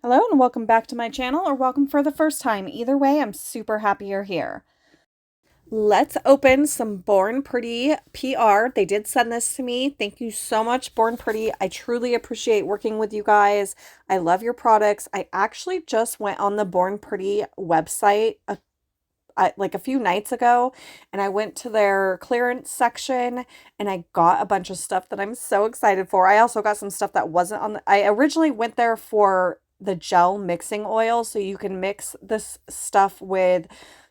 Hello and welcome back to my channel, or welcome for the first time. Either way, I'm super happy you're here. Let's open some Born Pretty PR. They did send this to me. Thank you so much, Born Pretty. I truly appreciate working with you guys. I love your products. I actually just went on the Born Pretty website like a few nights ago, and I went to their clearance section and I got a bunch of stuff that I'm so excited for. I also got some stuff that wasn't on I originally went there for the gel mixing oil, so you can mix this stuff with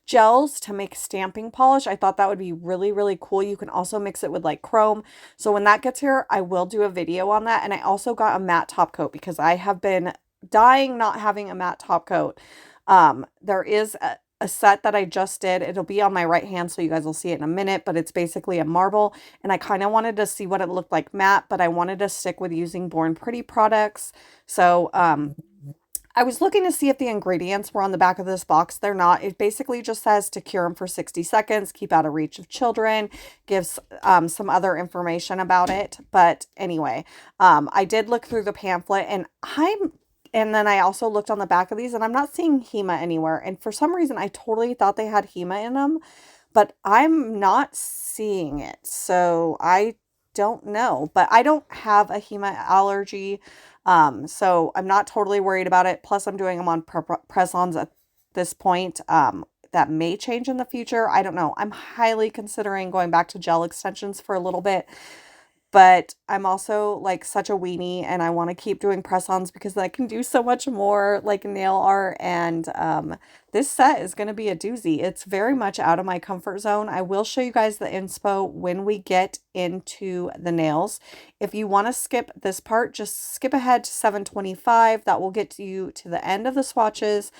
gels to make stamping polish. I thought that would be really, really cool. You can also mix it with like chrome. So when that gets here, I will do a video on that. And I also got a matte top coat because I have been dying not having a matte top coat. There is a set that I just did. It'll be on my right hand, so you guys will see it in a minute, but it's basically a marble, and I kind of wanted to see what it looked like matte, but I wanted to stick with using Born Pretty products. So, I was looking to see if the ingredients were on the back of this box. They're not. It basically just says to cure them for 60 seconds, keep out of reach of children, gives some other information about it. But anyway, I did look through the pamphlet, and then I also looked on the back of these, and I'm not seeing HEMA anywhere. And for some reason, I totally thought they had HEMA in them, but I'm not seeing it. So I don't know, but I don't have a HEMA allergy. So I'm not totally worried about it. Plus I'm doing them on press-ons at this point. That may change in the future. I don't know. I'm highly considering going back to gel extensions for a little bit. But I'm also like such a weenie, and I want to keep doing press-ons because I can do so much more like nail art. And this set is going to be a doozy. It's very much out of my comfort zone. I will show you guys the inspo when we get into the nails. If you want to skip this part, just skip ahead to 725. That will get you to the end of the swatches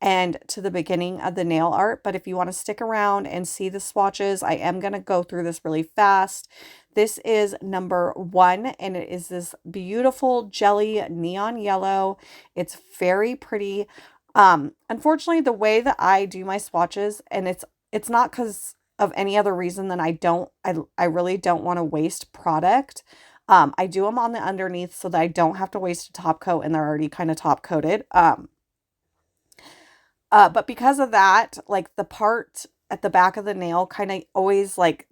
and to the beginning of the nail art. But if you want to stick around and see the swatches, I am going to go through this really fast. This is number 1, and it is this beautiful jelly neon yellow. It's very pretty. Unfortunately, the way that I do my swatches, and it's not because of any other reason than I really don't want to waste product. I do them on the underneath so that I don't have to waste a top coat, and they're already kind of top coated. But because of that, like the part at the back of the nail kind of always like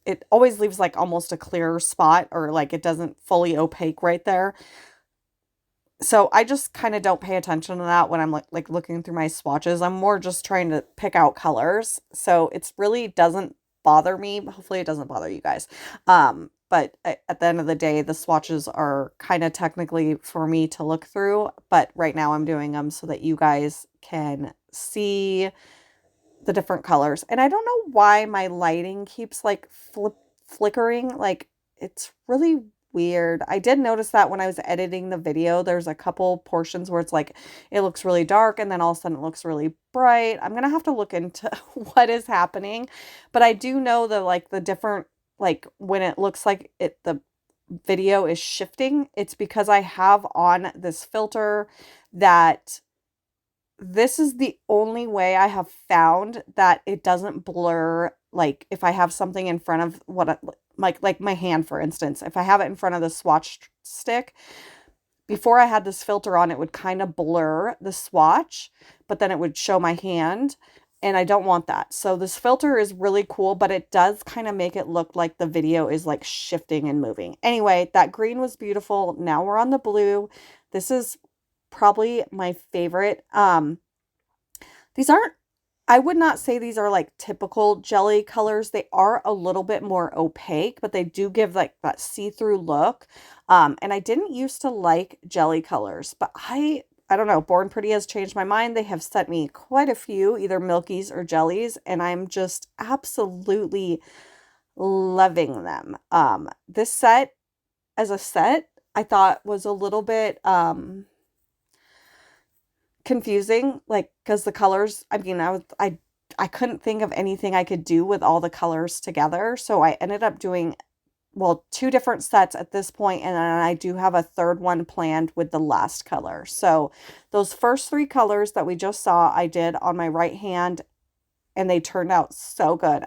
it always leaves like almost a clear spot, or like it doesn't fully opaque right there. So I just kind of don't pay attention to that when I'm like looking through my swatches. I'm more just trying to pick out colors. So it's really doesn't bother me. Hopefully it doesn't bother you guys. But at the end of the day, the swatches are kind of technically for me to look through. But right now I'm doing them so that you guys can see the different colors. And I don't know why my lighting keeps like flickering. Like it's really weird. I did notice that when I was editing the video, there's a couple portions where it's like it looks really dark and then all of a sudden it looks really bright. I'm gonna have to look into what is happening. But I do know that like the different, like when it looks like the video is shifting, it's because I have on this filter that this is the only way I have found that it doesn't blur. Like if I have something in front of like my hand, for instance, if I have it in front of the swatch stick, before I had this filter on, it would kind of blur the swatch, but then it would show my hand, and I don't want that. So this filter is really cool, but it does kind of make it look like the video is like shifting and moving. Anyway, that green was beautiful. Now we're on the blue. This is probably my favorite. These aren't, I would not say these are like typical jelly colors. They are a little bit more opaque, but they do give like that see-through look. And I didn't used to like jelly colors, but I don't know, Born Pretty has changed my mind. They have sent me quite a few, either milkies or jellies, and I'm just absolutely loving them. This set, as a set, I thought was a little bit confusing, like because the colors, I mean, I couldn't think of anything I could do with all the colors together, so I ended up doing, well, 2 different sets at this point, and then I do have a third one planned with the last color. So those first 3 colors that we just saw, I did on my right hand, and they turned out so good.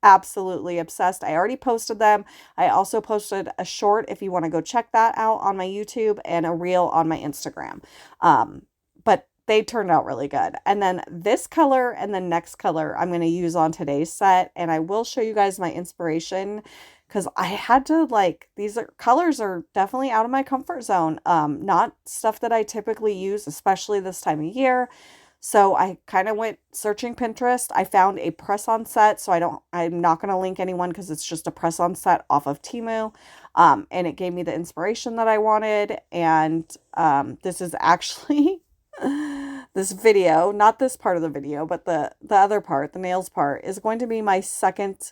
absolutely obsessed. I already posted them. I also posted a short if you want to go check that out on my YouTube and a reel on my Instagram. But they turned out really good. And then this color and the next color I'm going to use on today's set. And I will show you guys my inspiration because I had to colors are definitely out of my comfort zone. Not stuff that I typically use, especially this time of year. So I kind of went searching Pinterest. I found a press-on set, so I'm not going to link anyone because it's just a press-on set off of Temu. And it gave me the inspiration that I wanted. And this is actually this video, not this part of the video, but the other part, the nails part, is going to be my second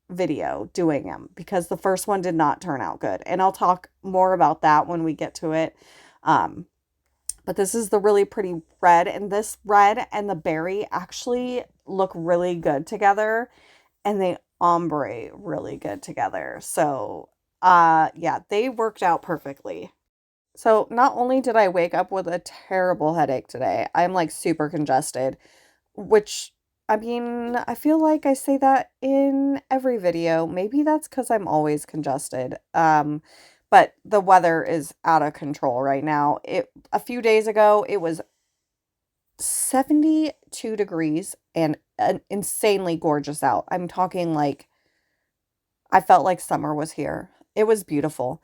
video doing them because the first one did not turn out good. And I'll talk more about that when we get to it. But this is the really pretty red, and this red and the berry actually look really good together, and they ombre really good together. So, yeah, they worked out perfectly. So not only did I wake up with a terrible headache today, I'm like super congested, which I mean, I feel like I say that in every video. Maybe that's because I'm always congested. But the weather is out of control right now. A few days ago, it was 72 degrees and insanely gorgeous out. I'm talking like I felt like summer was here. It was beautiful.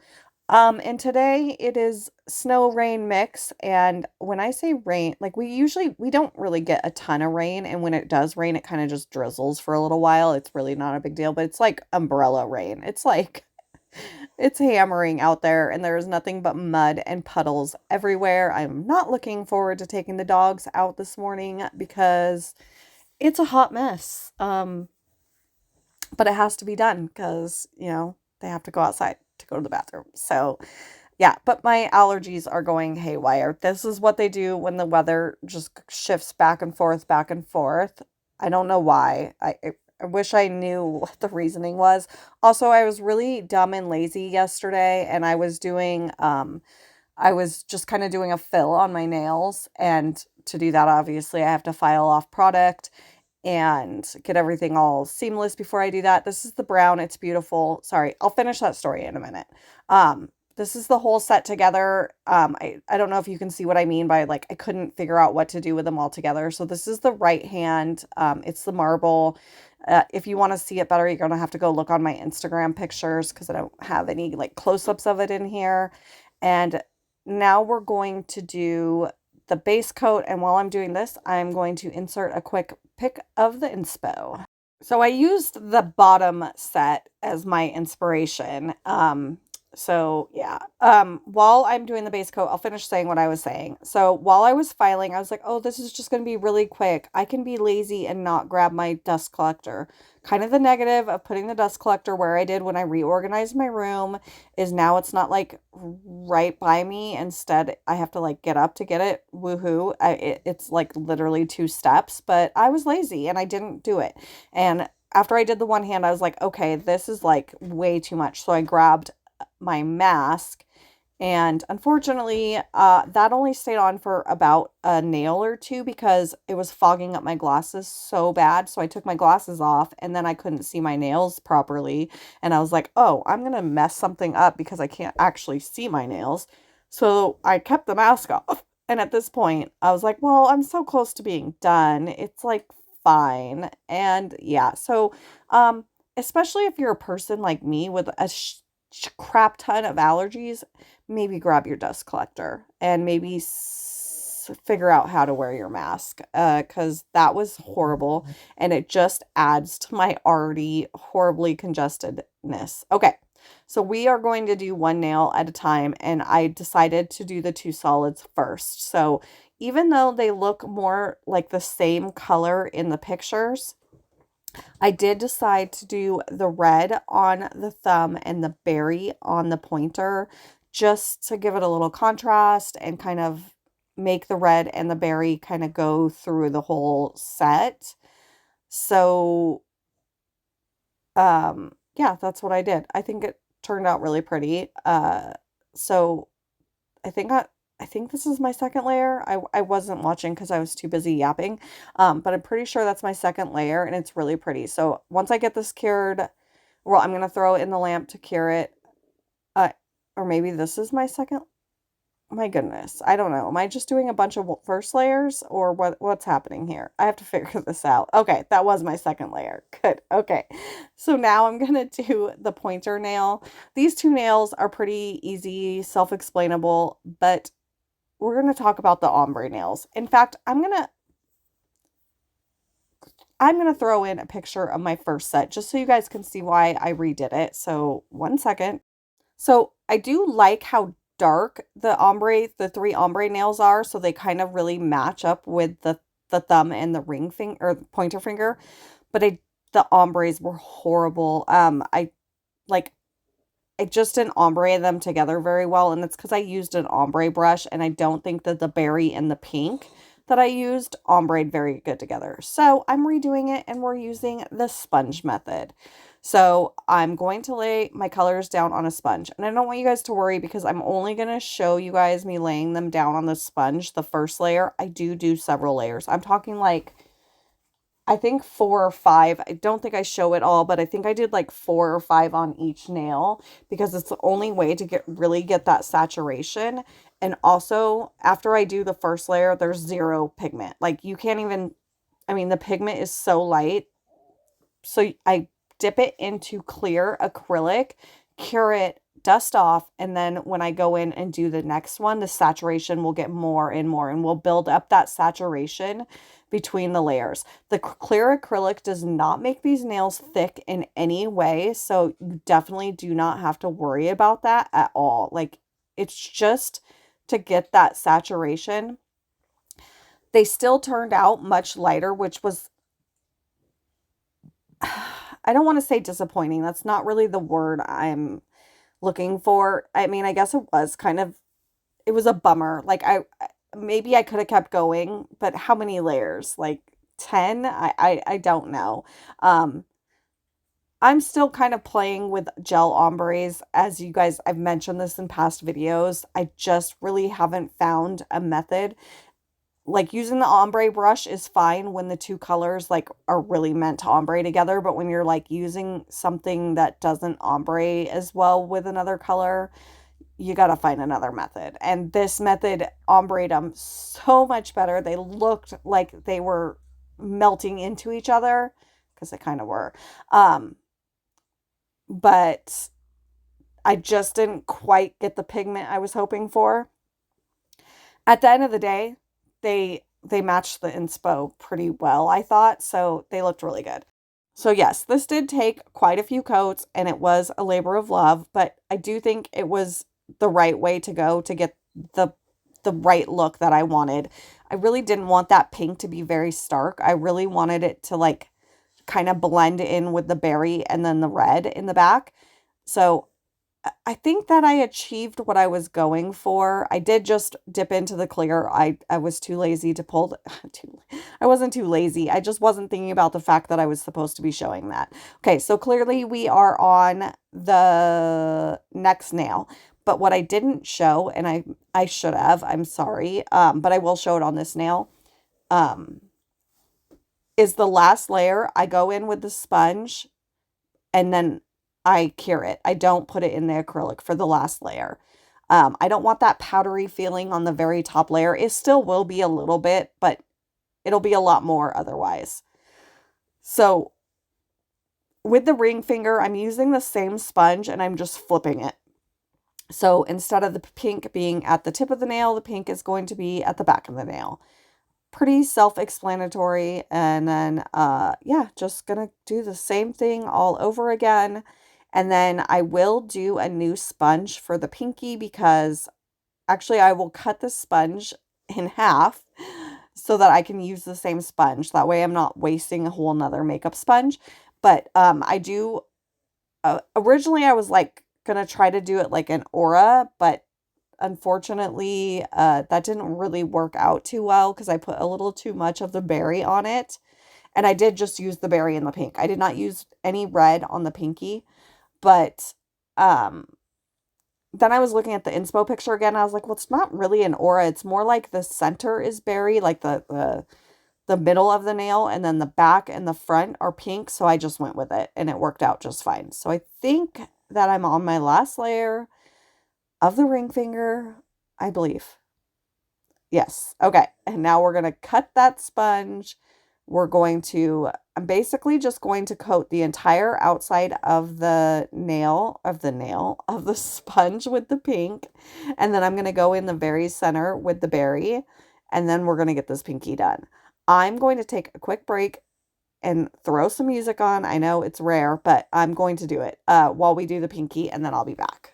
And today it is snow rain mix. And when I say rain, like we don't really get a ton of rain. And when it does rain, it kind of just drizzles for a little while. It's really not a big deal, but it's like umbrella rain. It's like it's hammering out there and there is nothing but mud and puddles everywhere. I'm not looking forward to taking the dogs out this morning because it's a hot mess. But it has to be done because, they have to go outside to go to the bathroom. So, yeah, but my allergies are going haywire. This is what they do when the weather just shifts back and forth, back and forth. I don't know why. I wish I knew what the reasoning was. Also, I was really dumb and lazy yesterday, and I was just kind of doing a fill on my nails, and to do that, obviously, I have to file off product and get everything all seamless before I do that. This is the brown. It's beautiful. Sorry, I'll finish that story in a minute. This is the whole set together. I don't know if you can see what I mean by like I couldn't figure out what to do with them all together. So this is the right hand. It's the marble. If you want to see it better, you're going to have to go look on my Instagram pictures because I don't have any like close-ups of it in here. And now we're going to do the base coat, and while I'm doing this, I'm going to insert a quick pic of the inspo. So I used the bottom set as my inspiration. So yeah, while I'm doing the base coat, I'll finish saying what I was saying. So while I was filing, I was like, oh, this is just going to be really quick. I can be lazy and not grab my dust collector. Kind of the negative of putting the dust collector where I did when I reorganized my room is now it's not like right by me. Instead, I have to like get up to get it. Woohoo. It's like literally 2 steps, but I was lazy and I didn't do it. And after I did the one hand, I was like, okay, this is like way too much. So I grabbed my mask, and unfortunately that only stayed on for about a nail or two because it was fogging up my glasses so bad. So I took my glasses off and then I couldn't see my nails properly, and I was like, oh, I'm gonna mess something up because I can't actually see my nails. So I kept the mask off, and at this point I was like, well, I'm so close to being done, it's like fine. And yeah, so especially if you're a person like me with a crap ton of allergies, maybe grab your dust collector and maybe figure out how to wear your mask because that was horrible and it just adds to my already horribly congestedness. Okay, so we are going to do one nail at a time, and I decided to do the 2 solids first. So even though they look more like the same color in the pictures, I did decide to do the red on the thumb and the berry on the pointer just to give it a little contrast and kind of make the red and the berry kind of go through the whole set. So, yeah, that's what I did. I think it turned out really pretty. So I think I think this is my second layer. I wasn't watching because I was too busy yapping. But I'm pretty sure that's my second layer and it's really pretty. So once I get this cured, well, I'm going to throw it in the lamp to cure it. Uh, or maybe this is my second. My goodness. I don't know. Am I just doing a bunch of first layers or what's happening here? I have to figure this out. Okay, that was my second layer. Good. Okay. So now I'm going to do the pointer nail. These two nails are pretty easy, self-explainable, but we're going to talk about the ombre nails. In fact, I'm going to throw in a picture of my first set just so you guys can see why I redid it. So, one second. So, I do like how dark the three ombre nails are, so they kind of really match up with the thumb and the ring finger or the pointer finger. But the ombres were horrible. Like I just didn't ombre them together very well, and it's because I used an ombre brush, and I don't think that the berry and the pink that I used ombre very good together. So I'm redoing it, and we're using the sponge method. So I'm going to lay my colors down on a sponge, and I don't want you guys to worry because I'm only going to show you guys me laying them down on the sponge, the first layer. I do several layers. I'm talking like I think 4 or 5. I don't think I show it all, but I think I did like 4 or 5 on each nail because it's the only way to really get that saturation. And also, after I do the first layer, there's zero pigment. Like you can't even, I mean, the pigment is so light. So I dip it into clear acrylic, cure it, dust off, and then when I go in and do the next one, the saturation will get more and more, and we'll build up that saturation between the layers. The clear acrylic does not make these nails thick in any way, so you definitely do not have to worry about that at all. Like, it's just to get that saturation. They still turned out much lighter, which was, I don't want to say disappointing. That's not really the word I'm looking for. I mean, I guess it was kind of, it was a bummer. Like maybe I could have kept going, but how many layers? Like 10? I don't know. I'm still kind of playing with gel ombres. As you guys, I've mentioned this in past videos. I just really haven't found a method. Like using the ombre brush is fine when the two colors like are really meant to ombre together, but when you're like using something that doesn't ombre as well with another color, you got to find another method. And this method ombreed them so much better. They looked like they were melting into each other because they kind of were. But I just didn't quite get the pigment I was hoping for. At the end of the day, they matched the inspo pretty well, I thought, so they looked really good. So yes, this did take quite a few coats and it was a labor of love, but I do think it was the right way to go to get the right look that I wanted. I really didn't want that pink to be very stark. I really wanted it to like kind of blend in with the berry and then the red in the back. So I think that I achieved what I was going for. I did just dip into the clear. I was too lazy to pull I wasn't too lazy. I just wasn't thinking about the fact that I was supposed to be showing that. Okay, so clearly we are on the next nail. But what I didn't show, and I should have, I'm sorry, but I will show it on this nail, is the last layer. I go in with the sponge and then I cure it. I don't put it in the acrylic for the last layer. I don't want that powdery feeling on the very top layer. It still will be a little bit, but it'll be a lot more otherwise. So with the ring finger, I'm using the same sponge and I'm just flipping it. So instead of the pink being at the tip of the nail, the pink is going to be at the back of the nail. Pretty self-explanatory. And then, yeah, just gonna do the same thing all over again. And then I will do a new sponge for the pinky because actually I will cut the sponge in half so that I can use the same sponge. That way I'm not wasting a whole nother makeup sponge. But I do, originally I was like gonna try to do it like an aura, but unfortunately that didn't really work out too well because I put a little too much of the berry on it. And I did just use the berry and the pink. I did not use any red on the pinky. But then I was looking at the inspo picture again. I was like, well, it's not really an aura. It's more like the center is berry, like the middle of the nail, and then the back and the front are pink. So I just went with it and it worked out just fine. So I think that I'm on my last layer of the ring finger, I believe. Yes. Okay. And now we're going to cut that sponge. I'm basically just going to coat the entire outside of of the sponge with the pink. And then I'm going to go in the very center with the berry. And then we're going to get this pinky done. I'm going to take a quick break and throw some music on. I know it's rare, but I'm going to do it while we do the pinky, and then I'll be back.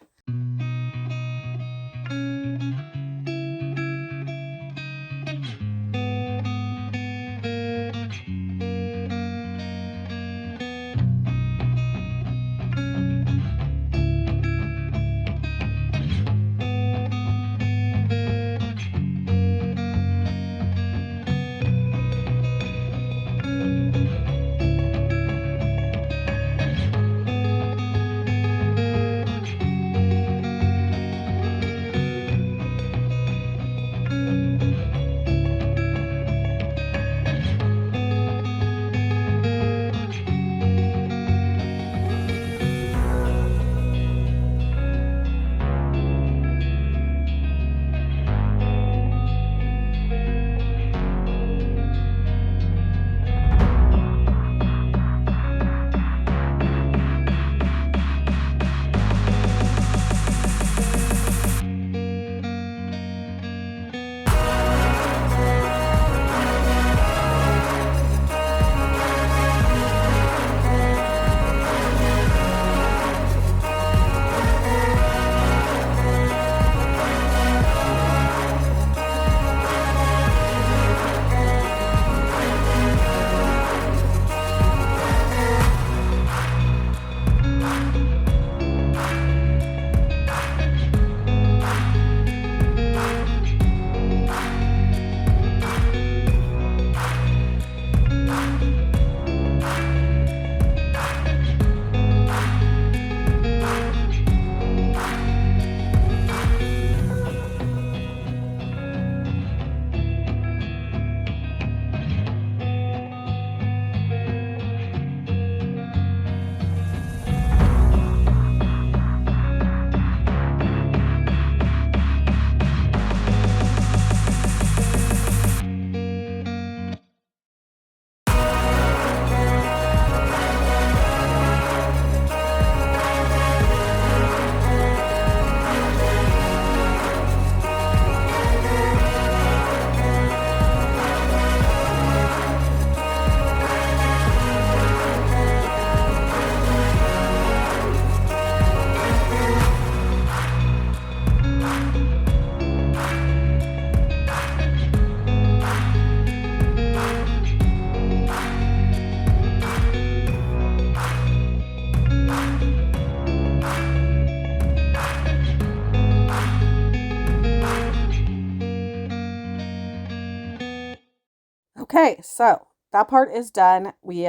Okay, so that part is done. I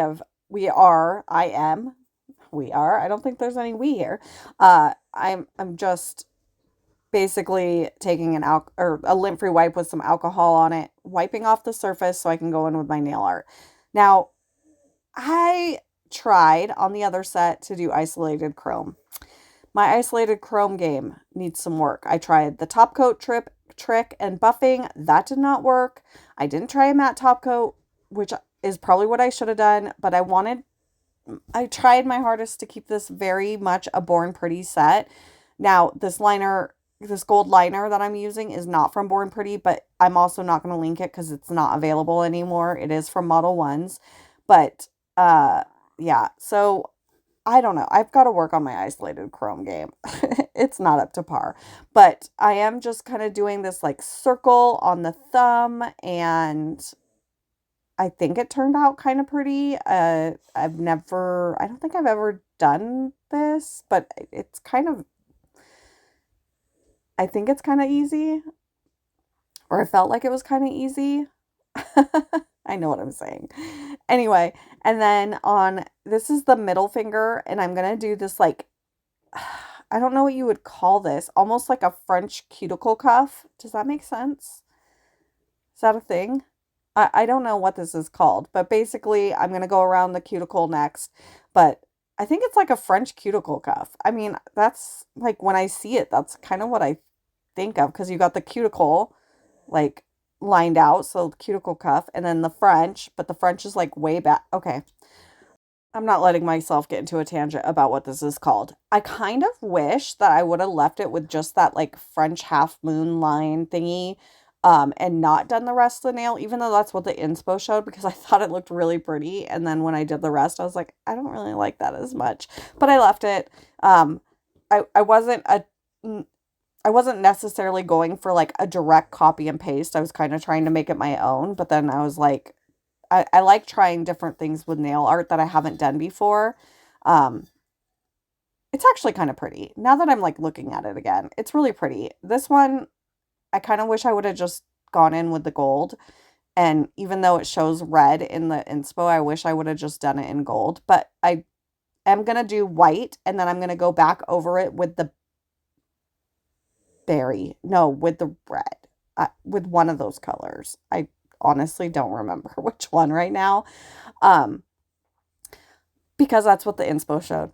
don't think there's any we here. I'm just basically taking a lint-free wipe with some alcohol on it, wiping off the surface so I can go in with my nail art. Now, I tried on the other set to do isolated chrome. My isolated chrome game needs some work. I tried the top coat trick and buffing. That did not work. I didn't try a matte top coat, which is probably what I should have done, but I tried my hardest to keep this very much a Born Pretty set. Now, this gold liner that I'm using is not from Born Pretty, but I'm also not going to link it because it's not available anymore. It is from Model Ones. But, yeah, so I don't know. I've got to work on my isolated chrome game. It's not up to par. But I am just kind of doing this like circle on the thumb, and I think it turned out kind of pretty. I don't think I've ever done this, but I think it's kind of easy, or I felt like it was kind of easy. I know what I'm saying. Anyway, and then this is the middle finger, and I'm going to do this like, I don't know what you would call this, almost like a French cuticle cuff. Does that make sense? Is that a thing? I don't know what this is called, but basically I'm going to go around the cuticle next. But I think it's like a French cuticle cuff. I mean, that's like when I see it, that's kind of what I think of because you got the cuticle like lined out, so cuticle cuff, and then the French, but the French is like way back. Okay, I'm not letting myself get into a tangent about what this is called. I kind of wish that I would have left it with just that like French half moon line thingy, and not done the rest of the nail, even though that's what the inspo showed because I thought it looked really pretty. And then when I did the rest, I was like, I don't really like that as much, but I left it. I wasn't I wasn't necessarily going for like a direct copy and paste. I was kind of trying to make it my own, but then I was like, I like trying different things with nail art that I haven't done before. Um, it's actually kind of pretty. Now that I'm like looking at it again, it's really pretty. This one, I kind of wish I would have just gone in with the gold. And even though it shows red in the inspo, I wish I would have just done it in gold. But I am going to do white and then I'm going to go back over it with the berry. No, with the red. With one of those colors. I honestly don't remember which one right now. Um, because that's what the inspo showed.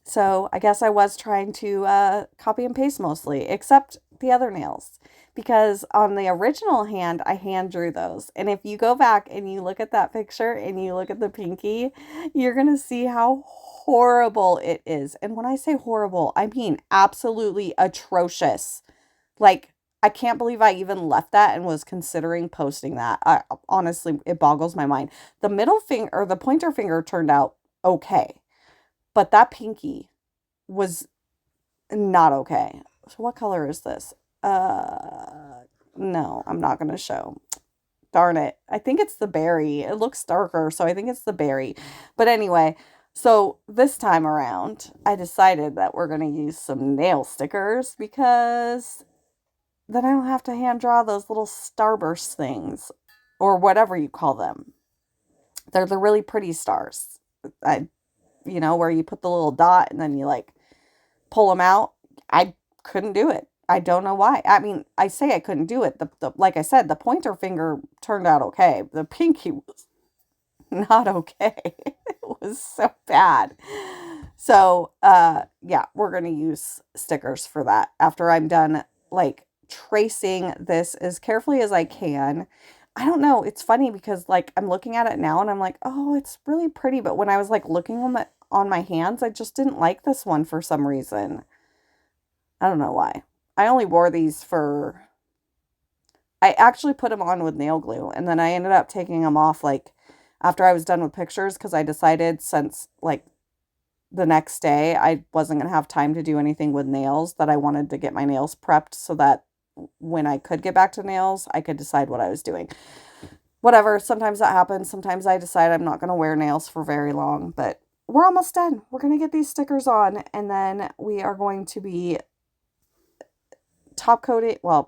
So I guess I was trying to copy and paste mostly, except the other nails. Because on the original hand, I hand drew those. And if you go back and you look at that picture and you look at the pinky, you're going to see how horrible it is. And when I say horrible, I mean absolutely atrocious. Like, I can't believe I even left that and was considering posting that. Honestly, it boggles my mind. The middle finger or the pointer finger turned out okay, but that pinky was not okay. So what color is this? No, I'm not going to show. Darn it. I think it's the berry. It looks darker, so I think it's the berry. But anyway, so this time around, I decided that we're going to use some nail stickers because then I don't have to hand draw those little starburst things or whatever you call them. They're the really pretty stars. I, where you put the little dot and then you like pull them out. I couldn't do it. I don't know why. I mean, I say I couldn't do it. Like I said, the pointer finger turned out okay. The pinky was not okay. It was so bad. So, yeah, we're going to use stickers for that after I'm done like tracing this as carefully as I can. I don't know. It's funny because like I'm looking at it now and I'm like, oh, it's really pretty. But when I was like looking on my hands, I just didn't like this one for some reason. I don't know why. I only wore these I actually put them on with nail glue and then I ended up taking them off like after I was done with pictures because I decided since like the next day I wasn't going to have time to do anything with nails that I wanted to get my nails prepped so that when I could get back to nails, I could decide what I was doing. Whatever, sometimes that happens. Sometimes I decide I'm not going to wear nails for very long, but we're almost done. We're going to get these stickers on and then we are going to be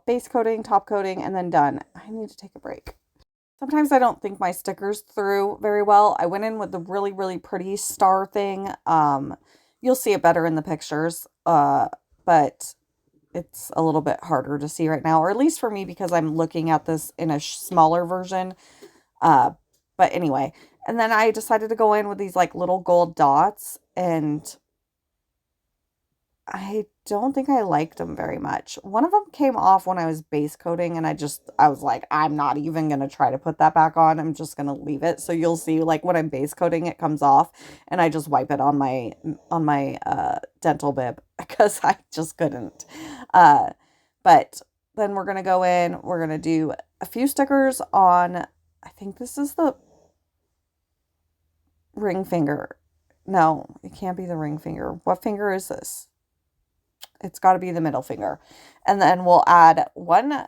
base coating, top coating, and then done. I need to take a break. Sometimes I don't think my stickers through very well. I went in with the really, really pretty star thing. You'll see it better in the pictures, but it's a little bit harder to see right now, or at least for me because I'm looking at this in a smaller version. But anyway, and then I decided to go in with these like little gold dots and I don't think I liked them very much. One of them came off when I was base coating and I was like, I'm not even going to try to put that back on. I'm just going to leave it. So you'll see like when I'm base coating, it comes off and I just wipe it on my dental bib because I just couldn't. But then we're going to go in, we're going to do a few stickers on, I think this is the ring finger. No, it can't be the ring finger. What finger is this? It's got to be the middle finger. And then we'll add one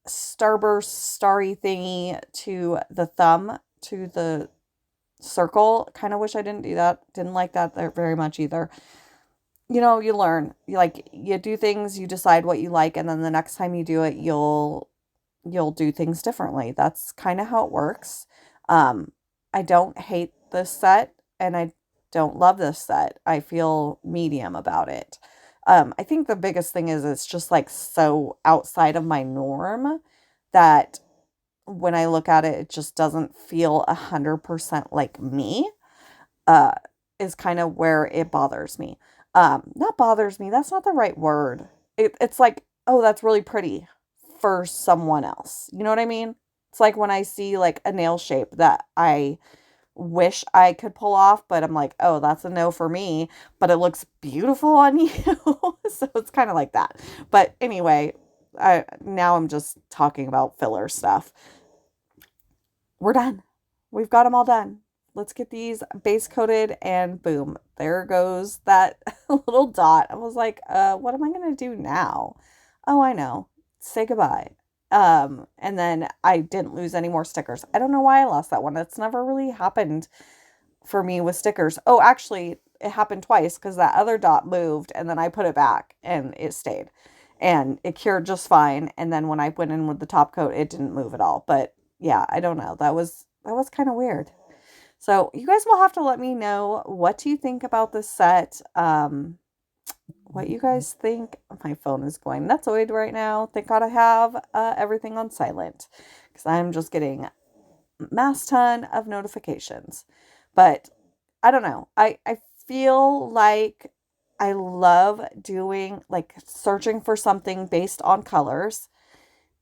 starburst starry thingy to the thumb, to the circle. Kind of wish I didn't do that. Didn't like that very much either. You learn. You do things, you decide what you like, and then the next time you do it, you'll do things differently. That's kind of how it works. I don't hate this set, and I don't love this set. I feel medium about it. I think the biggest thing is it's just like so outside of my norm that when I look at it, it just doesn't feel 100% like me, uh, is kind of where it bothers me. Not bothers me, that's not the right word. It's like, oh, that's really pretty for someone else. You know what I mean? It's like when I see like a nail shape that I wish I could pull off, but I'm like, oh, that's a no for me, but it looks beautiful on you. So it's kind of like that. But anyway, now I'm just talking about filler stuff. We're done. We've got them all done. Let's get these base coated and boom, there goes that little dot. I was like, what am I going to do now? Oh, I know. Say goodbye. And then I didn't lose any more stickers. I don't know why I lost that one. It's never really happened for me with stickers. Oh, actually, it happened twice because that other dot moved and then I put it back and it stayed. And it cured just fine. And then when I went in with the top coat, it didn't move at all. But yeah, I don't know. That was kind of weird. So you guys will have to let me know, what do you think about this set? What you guys think. My phone is going nutsoid right now. Thank God I have everything on silent because I'm just getting mass ton of notifications. But I don't know. I feel like I love doing like searching for something based on colors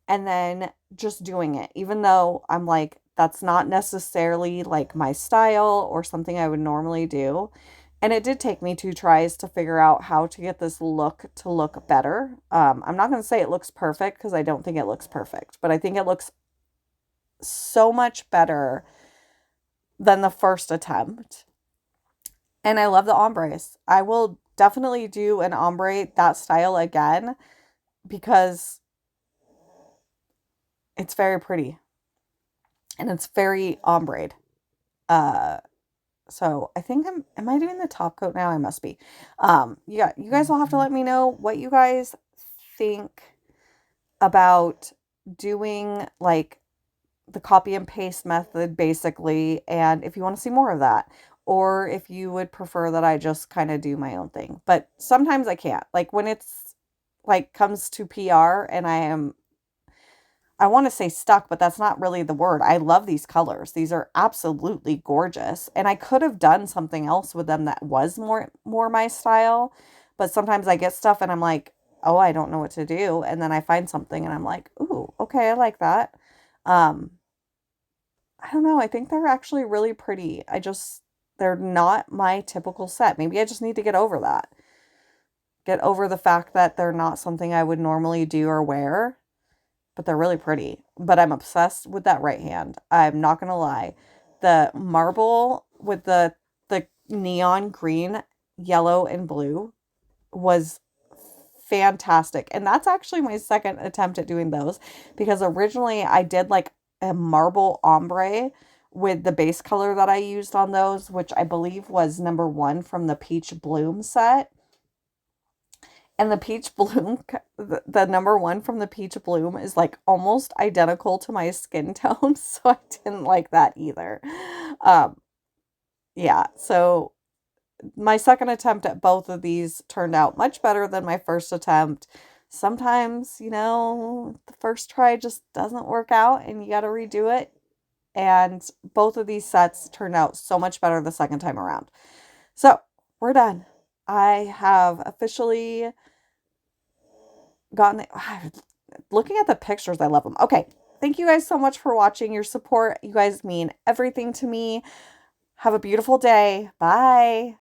and then just doing it, even though I'm like, that's not necessarily like my style or something I would normally do. And it did take me 2 tries to figure out how to get this look to look better. I'm not going to say it looks perfect because I don't think it looks perfect, but I think it looks so much better than the first attempt. And I love the ombres. I will definitely do an ombre that style again because it's very pretty and it's very ombre. Uh, so I think am I doing the top coat now? I must be. Yeah, you guys will have to let me know what you guys think about doing like the copy and paste method basically, and if you want to see more of that, or if you would prefer that I just kind of do my own thing. But sometimes I can't. Like when it's like comes to PR and I want to say stuck, but that's not really the word. I love these colors. These are absolutely gorgeous. And I could have done something else with them that was more my style. But sometimes I get stuff and I'm like, oh, I don't know what to do. And then I find something and I'm like, ooh, okay, I like that. Um, I don't know. I think they're actually really pretty. They're not my typical set. Maybe I just need to get over that. Get over the fact that they're not something I would normally do or wear, but they're really pretty. But I'm obsessed with that right hand. I'm not gonna lie. The marble with the neon green, yellow, and blue was fantastic. And that's actually my second attempt at doing those because originally I did like a marble ombre with the base color that I used on those, which I believe was number 1 from the Peach Bloom set. And the Peach Bloom, the number 1 from the Peach Bloom is like almost identical to my skin tone. So I didn't like that either. Um, yeah, so my second attempt at both of these turned out much better than my first attempt. Sometimes, the first try just doesn't work out and you got to redo it. And both of these sets turned out so much better the second time around. So we're done. I have officially gotten looking at the pictures. I love them. Okay. Thank you guys so much for watching. Your support. You guys mean everything to me. Have a beautiful day. Bye.